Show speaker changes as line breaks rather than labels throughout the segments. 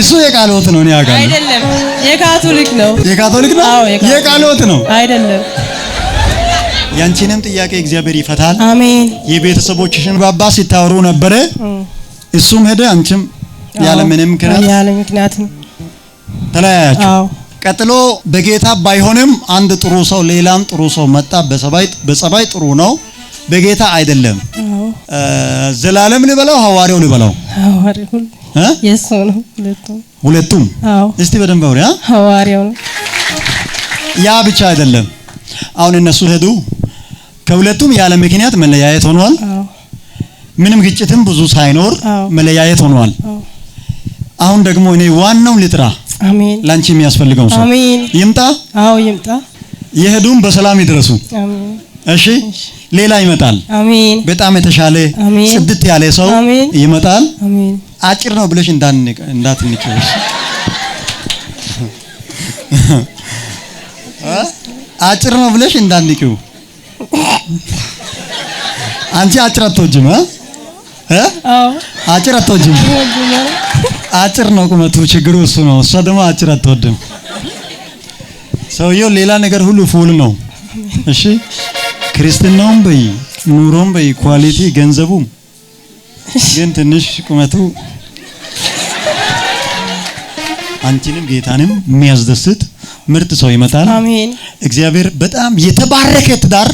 እሱ የቃሎት ነው ነው ያጋል
አይደለም የካቶሊክ ነው
የካቶሊክ ነው የቃሎት ነው
አይደለም
ያንቺንም ጥያቄ እግዚአብሔር ይፈታል
አሜን
የቤተሰቦችሽን ባባ ሲታወሩ ነበር እሱም ሄደ አንቺም ያለ ምክንያት ተለያያችሁ ቀጥሎ በጌታ ባይሆንም አንድ ጥሩ ሰው ሌላም ጥሩ ሰው መጣ በጸባይ ጥሩ ነው በጌታ አይደለም ዘላለም ልበለው ሐዋርያው ልበለው
ሐዋርያው የሱ ነው
ሁለቱም እስቲ በደንብ አውሪያ
ሐዋርያው
ያ ብቻ አይደለም አሁን እነሱ ሄዱ ከሁለቱም ያለ ምክንያት መለያየት ሆኗል ምንም ግጭትም ብዙ ሳይኖር መለያየት ሆኗል አሁን ደግሞ እኔ ዋናውን ልጥራ
አሜን
ላንቺ የሚያስፈልገው ሰው
አሜን
ይምጣ
ይምጣ
የሄዱም በሰላም ይድረሱ
አሜን
እሺ ሌላ ይመጣል
አሜን
በጣም የተሻለ ጽድት ያለ ሰው ይመጣል
አሜን
አጭር ነው ብለሽ እንዳትንቀሽ አጭር ነው ብለሽ እንዳንቂው አንቺ አጭር አትወጂም አጭር አትወጂም አጭር ነው ቁመቱ ችግሩ እሱ ነው እሷ ደግሞ አጭር አትወድም ሰውየው ሌላ ነገር ሁሉ ፉል ነው እሺ ክርስትናውም በይ ኑሮም በይ ኳሊቲ ገንዘቡም ግን ትንሽ ቁመቱ አንቺንም ጌታንም የሚያስደስት ምርጥ ሰው ይመጣል
አሜን
እግዚአብሔር በጣም የተባረከ ትዳር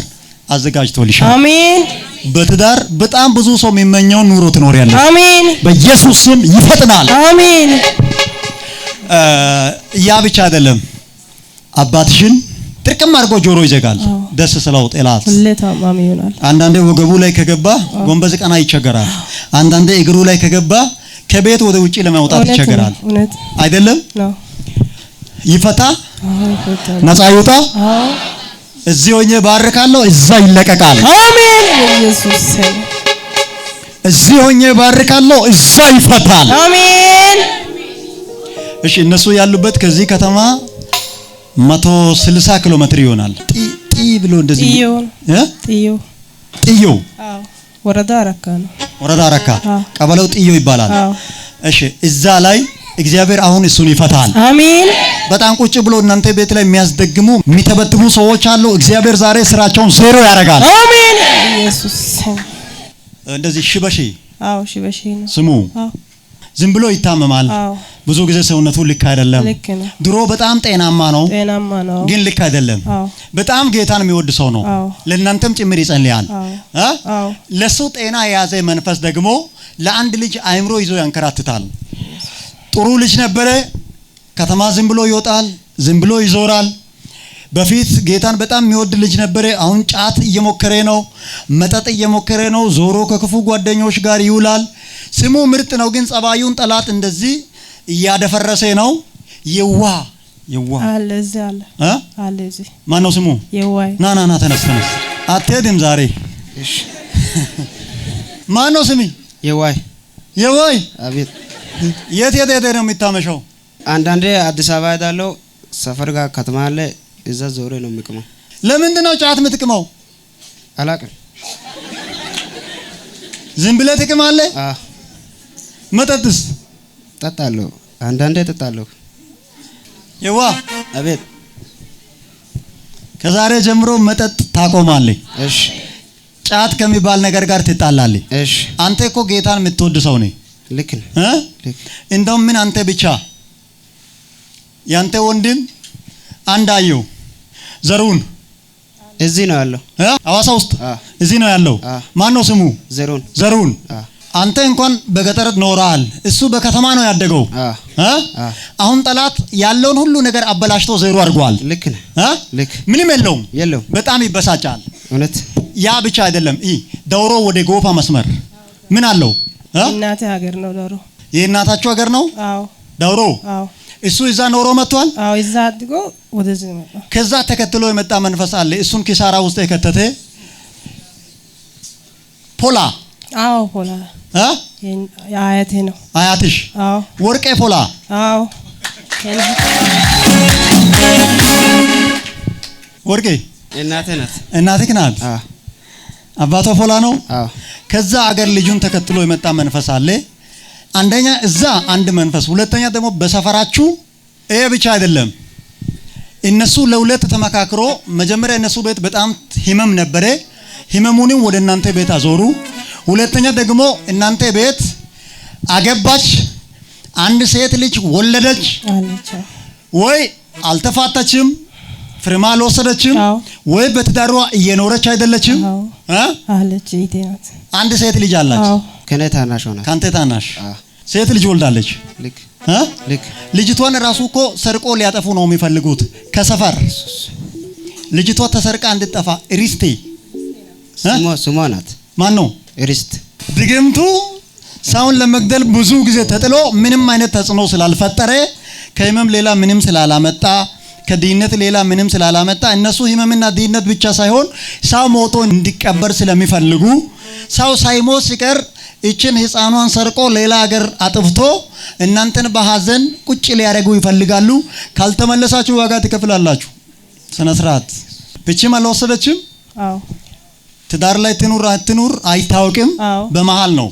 አዘጋጅቶልሻል
አሜን
በትዳር በጣም ብዙ ሰው የሚመኘው ኑሮ ትኖሪያለሽ
አሜን
በኢየሱስ ስም ይፈጥናል
አሜን
ያ ብቻ አይደለም አባትሽን ጥርቅም አድርጎ ጆሮ ይዘጋል ደስ ስለው ጤላት
ለታማሚ ይሆናል
አንዳንዴ ወገቡ ላይ ከገባ ጎንበዝ ቀና ይቸገራል አንዳንዴ እግሩ ላይ ከገባ ከቤት ወደ ውጪ ለማውጣት ይቸገራል አይደለም ይፈታ ነፃ ይወጣ እዚህ ሆኜ ባርካለሁ እዛ ይለቀቃል
አሜን ኢየሱስ ስም
እዚህ ሆኜ ባርካለሁ እዛ ይፈታል
አሜን
እሺ እነሱ ያሉበት ከዚህ ከተማ 160 ኪሎ ሜትር ይሆናል ጢ ብሎ እንደዚህ ጥዮ
ወረዳ አረካ ነው
ወረዳ አረካ ቀበሌው ጥዮ ይባላል እሺ እዛ ላይ እግዚአብሔር አሁን እሱን ይፈታል አሜን በጣም ቁጭ ብሎ እናንተ ቤት ላይ የሚያስደግሙ የሚተበትቡ ሰዎች አሉ እግዚአብሔር ዛሬ ስራቸውን ዜሮ ያደርጋል
አሜን ኢየሱስ
እንደዚህ ሽበሺ
ሽበሺ ነው
ስሙ ዝም ብሎ ይታመማል ብዙ ጊዜ ሰውነቱ ልክ አይደለም ድሮ በጣም ጤናማ ነው ግን ልክ አይደለም በጣም ጌታን የሚወድ ሰው ነው ለእናንተም ጭምር ይጸልያል ለሱ ጤና የያዘ መንፈስ ደግሞ ለአንድ ልጅ አይምሮ ይዞ ያንከራትታል ጥሩ ልጅ ነበረ ከተማ ዝም ብሎ ይወጣል ዝም ብሎ ይዞራል በፊት ጌታን በጣም የሚወድ ልጅ ነበረ አሁን ጫት እየሞከረ ነው መጠጥ እየሞከረ ነው ዞሮ ከክፉ ጓደኞች ጋር ይውላል ስሙ ምርጥ ነው ግን ጸባዩን ጠላት እንደዚህ እያደፈረሰ ነው የዋ አለ እዚህ ማነው ስሙ
የዋይ
ና ተነስ አትሄድም ዛሬ ማነው ስሚ የዋይ
አቤት
የት ነው የሚታመሸው
አንዳንዴ አዲስ አበባ ሄዳለሁ ሰፈር ጋር ከተማ አለ እዛ ዞሬ ነው የምቅመው
ለምንድን ነው ጫት የምትቅመው
አላውቅም
ዝም ብለህ ትቅማለህ መጠጥስ
ጠጣለሁ አንዳንዴ ጠጣለሁ
የዋ
አቤት
ከዛሬ ጀምሮ መጠጥ ታቆማለህ
እሺ
ጫት ከሚባል ነገር ጋር ትጣላለህ
እሺ
አንተ እኮ ጌታን የምትወድ ሰው ነህ
ልክ ነው
እንደውም ምን አንተ ብቻ ያንተ ወንድም አንዳየው ዘሩን
እዚህ ነው ያለው
አዋሳ ውስጥ እዚህ ነው ያለው ማን ነው ስሙ ዘሩን አንተ እንኳን በገጠር ኖራል እሱ በከተማ ነው ያደገው አሁን ጠላት ያለውን ሁሉ ነገር አበላሽቶ ዜሮ አድርጓል
ልክ ነው
ምንም የለውም በጣም ይበሳጫል
እውነት
ያ ብቻ አይደለም ደውሮ ወደ ጎፋ መስመር ምን አለው
እናቴ ሀገር ነው ዶሮ
የእናታችሁ ሀገር ነው ደውሮ እሱ እዛ ኖሮ መጥቷል
እዛ አድጎ ወደዚህ መጣ
ከዛ ተከትሎ የመጣ መንፈስ አለ እሱን ኪሳራ ውስጥ የከተተ ፖላ
ፖላ አያቴ ነው
አያትሽ ወርቄ ፖላ ወርቄ እናትህ ናት አባቷ ፖላ ነው ከዛ አገር ልጁን ተከትሎ የመጣ መንፈስ አለ አንደኛ እዛ አንድ መንፈስ፣ ሁለተኛ ደግሞ በሰፈራችሁ። ይሄ ብቻ አይደለም። እነሱ ለሁለት ተመካክሮ መጀመሪያ እነሱ ቤት በጣም ህመም ነበረ። ህመሙንም ወደ እናንተ ቤት አዞሩ። ሁለተኛ ደግሞ እናንተ ቤት አገባች፣ አንድ ሴት ልጅ ወለደች። ወይ አልተፋታችም፣ ፍርማ አልወሰደችም፣ ወይ በትዳሯ እየኖረች አይደለችም
አለች። ይቴናት
አንድ ሴት ልጅ አላች።
ከኔ ታናሽ ሆነ።
ካንተ ታናሽ ሴት ልጅ ወልዳለች።
ልክ
ልጅቷን ራሱ እኮ ሰርቆ ሊያጠፉ ነው የሚፈልጉት ከሰፈር። ልጅቷ ተሰርቃ እንድትጠፋ ሪስቴ
ስሟ ናት።
ማን ነው?
ሪስት።
ድግምቱ ሰውን ለመግደል ብዙ ጊዜ ተጥሎ ምንም አይነት ተጽዕኖ ስላልፈጠረ፣ ከህመም ሌላ ምንም ስላላመጣ፣ ከድህነት ሌላ ምንም ስላላመጣ፣ እነሱ ህመምና ድህነት ብቻ ሳይሆን ሰው ሞቶ እንዲቀበር ስለሚፈልጉ ሰው ሳይሞት ሲቀር እችን ህፃኗን ሰርቆ ሌላ ሀገር አጥፍቶ እናንተን በሐዘን ቁጭ ሊያደርጉ ይፈልጋሉ። ካልተመለሳችሁ ዋጋ ትከፍላላችሁ። ስነ ስርዓት። ፍቺም አልወሰደችም። ትዳር ላይ ትኑር አትኑር አይታወቅም። በመሃል ነው።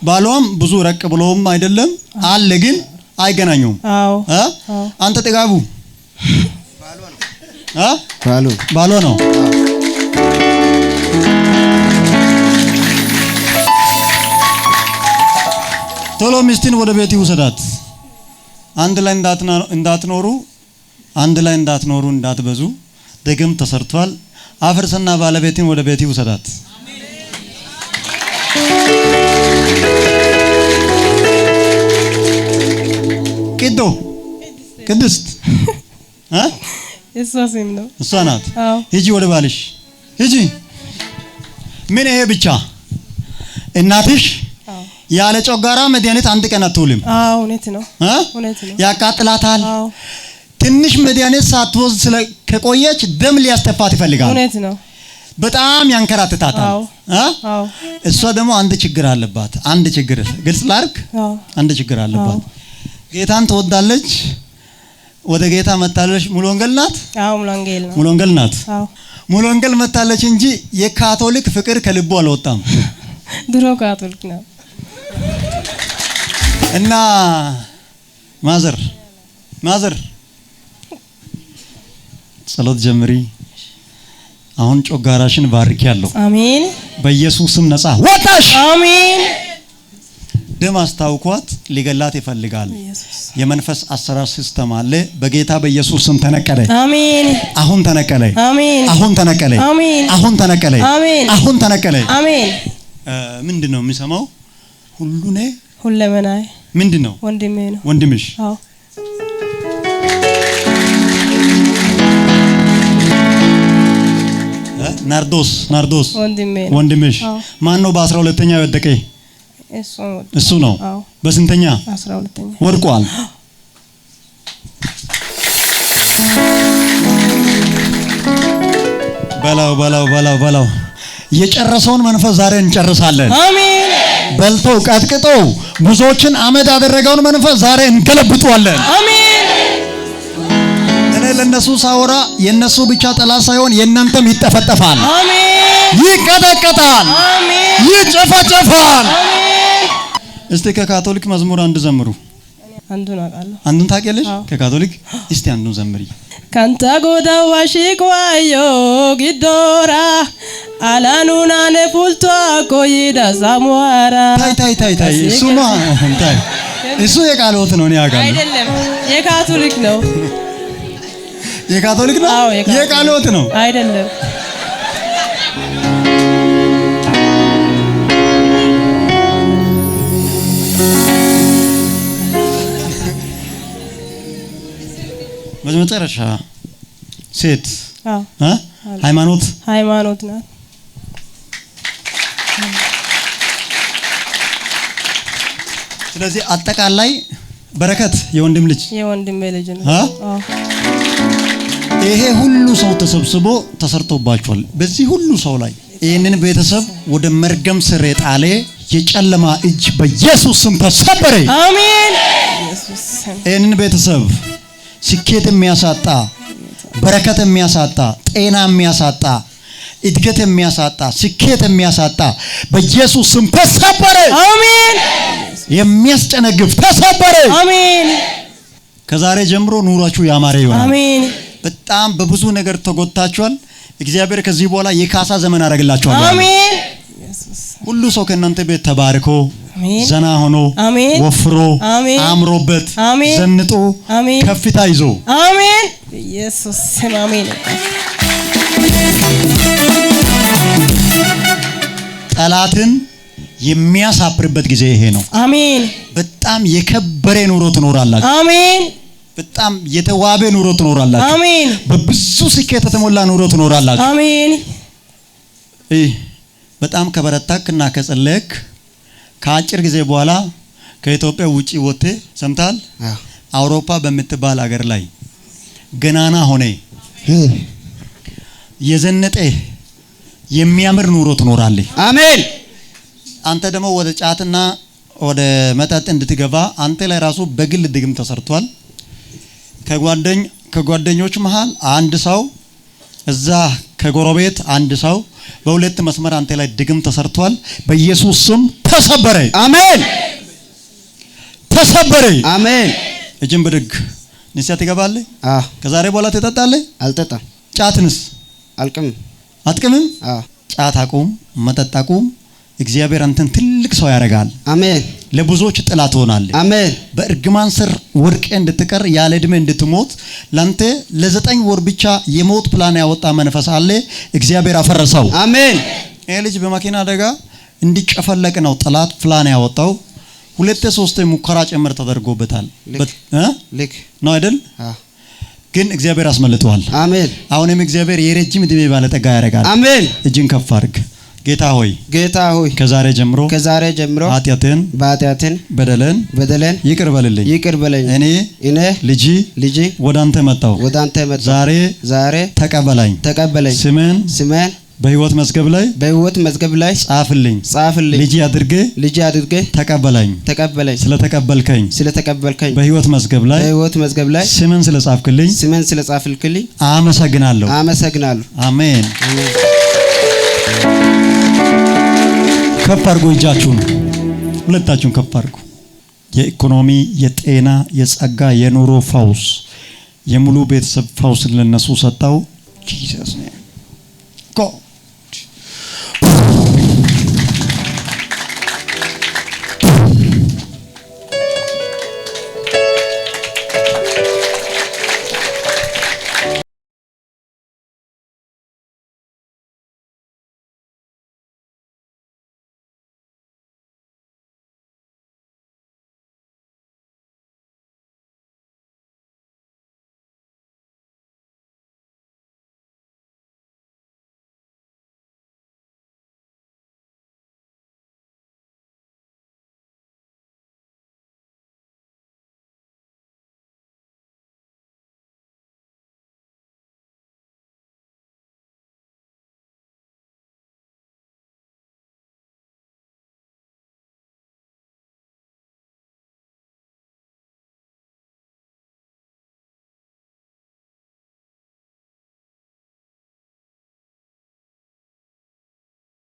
ባሏም ብዙ ረቅ ብሎም አይደለም አለ፣ ግን አይገናኙም። አንተ ጥጋቡ ባሏ ነው። ቶሎ ሚስትን ወደ ቤት ይውሰዳት። አንድ ላይ እንዳትኖሩ እንዳትበዙ ደግም ተሰርቷል። አፍርስና ባለቤትን ወደ ቤት ይውሰዳት። ቅድስት እሷ ናት። ሂጂ ወደ ባልሽ ሂጂ። ምን ይሄ ብቻ? እናትሽ ያለ ጮጋራ መድኃኒት አንድ ቀን አትውልም።
እውነት ነው።
ያቃጥላታል። ትንሽ መድኃኒት ሳትወስድ ከቆየች ደም ሊያስተፋት ይፈልጋል።
እውነት ነው።
በጣም ያንከራትታታል። እሷ ደግሞ አንድ ችግር አለባት። አንድ ችግር ግልጽ ላድርግ። አንድ ችግር አለባት። ጌታን ትወዳለች። ወደ ጌታ መታለች። ሙሉ ወንጌል ናት። ሙሉ ወንጌል ናት። ሙሉ ወንጌል መታለች እንጂ የካቶሊክ ፍቅር ከልቡ አልወጣም።
ድሮ ካቶሊክ ናት
እና ማዘር ጸሎት ጀምሪ። አሁን ጮጋራሽን ባርኪያለሁ።
አሜን።
በኢየሱስ ስም ነፃ ወጣሽ።
አሜን።
ደም አስታውቋት ሊገላት ይፈልጋል። የመንፈስ አሰራር ሲስተም አለ። በጌታ በኢየሱስ ስም ተነቀለ።
አሜን።
አሁን ተነቀለ።
አሜን።
አሁን ተነቀለ።
አሜን።
አሁን ተነቀለ።
አሜን።
አሁን ተነቀለ።
አሜን።
ምንድነው የሚሰማው?
ሁለመናዬ
ምንድነው?
ወንድሜ ነው።
ወንድምሽ?
አዎ።
ናርዶስ ወንድምሽ? ማን ነው በ12ኛ ወደቀ? እሱ ነው። በስንተኛ?
12ኛ
ወድቋል። በላው የጨረሰውን መንፈስ ዛሬ እንጨርሳለን።
አሜን።
በልተው ቀጥቅጠው ብዙዎችን አመድ ያደረገውን መንፈስ ዛሬ እንገለብጠዋለን።
አሜን።
እኔ ለነሱ ሳወራ የነሱ ብቻ ጠላት ሳይሆን የእናንተም ይጠፈጠፋል።
አሜን።
ይቀጠቀጣል።
አሜን።
ይጨፈጨፋል። እስቲ ከካቶሊክ መዝሙር አንድ ዘምሩ።
አንዱን አውቃለሁ።
አንዱን ታውቂያለሽ? ከካቶሊክ እስቲ አንዱን ዘምሪ።
ካንታ ጎዳዋ ሺቋዮ ጊዶራ አላኑና ነፉልቷ ኮይዳ ሳሙዋራ
ታይ እሱ የቃሎት ነው። እኔ አውቃለሁ።
አይደለም፣ የካቶሊክ ነው።
የካቶሊክ ነው። የቃሎት ነው።
አይደለም።
በመጨረሻ ሴት ሃይማኖት
ናት።
ስለዚህ አጠቃላይ በረከት የወንድም ልጅ
ነው።
ይሄ ሁሉ ሰው ተሰብስቦ ተሰርቶባቸዋል። በዚህ ሁሉ ሰው ላይ ይህንን ቤተሰብ ወደ መርገም ስር የጣለ የጨለማ እጅ በኢየሱስ ስም ተሰበረ።
አሜን።
ይህንን ቤተሰብ ስኬት የሚያሳጣ፣ በረከት የሚያሳጣ፣ ጤና የሚያሳጣ፣ እድገት የሚያሳጣ፣ ስኬት የሚያሳጣ በኢየሱስ ስም ተሰበረ።
አሜን።
የሚያስጨነግፍ ተሰበረ።
አሜን።
ከዛሬ ጀምሮ ኑሯችሁ ያማረ ይሆናል።
አሜን።
በጣም በብዙ ነገር ተጎድታችኋል። እግዚአብሔር ከዚህ በኋላ የካሳ ዘመን አደረግላችኋል።
አሜን።
ሁሉ ሰው ከእናንተ ቤት ተባርኮ ዘና ሆኖ ወፍሮ አምሮበት ዘንጦ ከፍታ ይዞ
አሜን። ኢየሱስ ስም አሜን።
ጠላትን የሚያሳፍርበት ጊዜ ይሄ ነው።
አሜን።
በጣም የከበረ ኑሮ ትኖራላችሁ።
አሜን።
በጣም የተዋበ ኑሮ ትኖራላችሁ።
አሜን።
በብዙ ስኬት የተሞላ ኑሮ ትኖራላችሁ።
አሜን።
በጣም ከበረታክና ከጸለይክ ከአጭር ጊዜ በኋላ ከኢትዮጵያ ውጪ ወጥተ ሰምታል አውሮፓ በምትባል ሀገር ላይ ገናና ሆነ የዘነጠ የሚያምር ኑሮ ትኖራለህ።
አሜን።
አንተ ደግሞ ወደ ጫትና ወደ መጠጥ እንድትገባ አንተ ላይ ራሱ በግል ድግም ተሰርቷል። ከጓደኞች መሃል አንድ ሰው እዛ ከጎረቤት አንድ ሰው በሁለት መስመር አንተ ላይ ድግም ተሰርቷል። በኢየሱስ ስም ተሰበረ። አሜን። ተሰበረ። አሜን። እጅን ብድግ ንስያ ትገባለህ። ከዛሬ በኋላ ትጠጣለህ?
አልጠጣም።
ጫትንስ?
አልቅምም።
አትቅምም? ጫት አቁም፣ መጠጥ አቁም። እግዚአብሔር አንተን ትልቅ ሰው ያደርጋል። አሜን። ለብዙዎች ጥላ ትሆናለህ። አሜን። በእርግማን ስር ወድቀ እንድትቀር ያለ እድሜ እንድትሞት ላንተ ለ9 ወር ብቻ የሞት ፕላን ያወጣ መንፈስ አለ። እግዚአብሔር አፈረሰው። አሜን። ይሄ ልጅ በመኪና አደጋ እንዲጨፈለቅ ነው ጠላት ፕላን ያወጣው። 2-3 ሙከራ ጭምር ተደርጎበታል። ልክ ነው አይደል? ግን እግዚአብሔር አስመልጧል። አሜን። አሁንም እግዚአብሔር የረጅም እድሜ ባለጠጋ ያደርጋል። አሜን። እጅን ከፍ አድርግ። ጌታ ሆይ ከዛሬ ጀምሮ ኃጢአትን በደልን ይቅር በልልኝ። እኔ ልጅ ወደ አንተ መጣሁ። ዛሬ ተቀበለኝ። ስሜን በሕይወት መዝገብ ላይ ጻፍልኝ። ልጅ አድርጌ ተቀበለኝ። ስለተቀበልከኝ በሕይወት መዝገብ ላይ ስሜን ስለጻፍክልኝ አመሰግናለሁ። አሜን። ከፍ አድርጎ እጃችሁን ሁለታችሁን ከፍ አድርጉ። የኢኮኖሚ፣ የጤና፣ የጸጋ፣ የኑሮ ፈውስ፣ የሙሉ ቤተሰብ ፈውስ ለነሱ ሰጣው። ጂሰስ ኔም ጎ